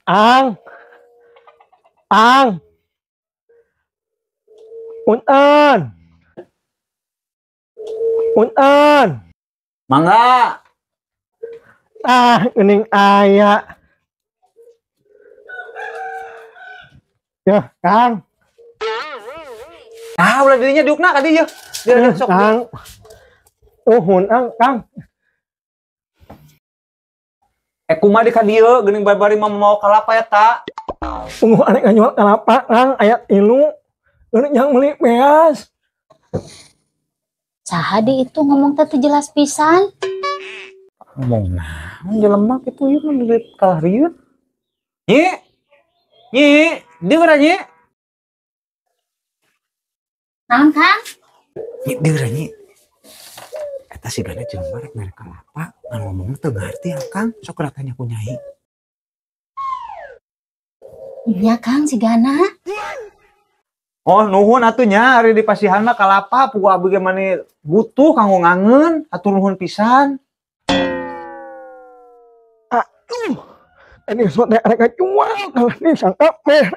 Ang, ang, punten, punten, Mangga. gening aya. Ya, Kang. Ulah dirinya diukna ka dieu. Dia sok. Kang. Nuhun, Kang. Kumaha di ka dieu geuning bari mah mau kalapa eta. Tunggu aneh nganyual kalapa, Kang. Ayat ilu. Geuning yang meuli beas. Saha di itu ngomong teh jelas pisan. Ngomong naon jelema kitu ieu mah duit kalah rieu. Nyi. Nyi, denger nyi. Naon, Kang? Nyi denger nyi. Eta sigana jelema rek mere kalapa, ngan ngomongna teu ngarti Kang. Sok tanya ku Nyai. Iya, Kang, si Gana. Oh, nuhun atuh nya ari di pasihan mah kalapa pugu abdi ge mani butuh kanggo ngangeun, atur nuhun pisan. Ini suatu rek ngajual. Kalau ini sangka mere.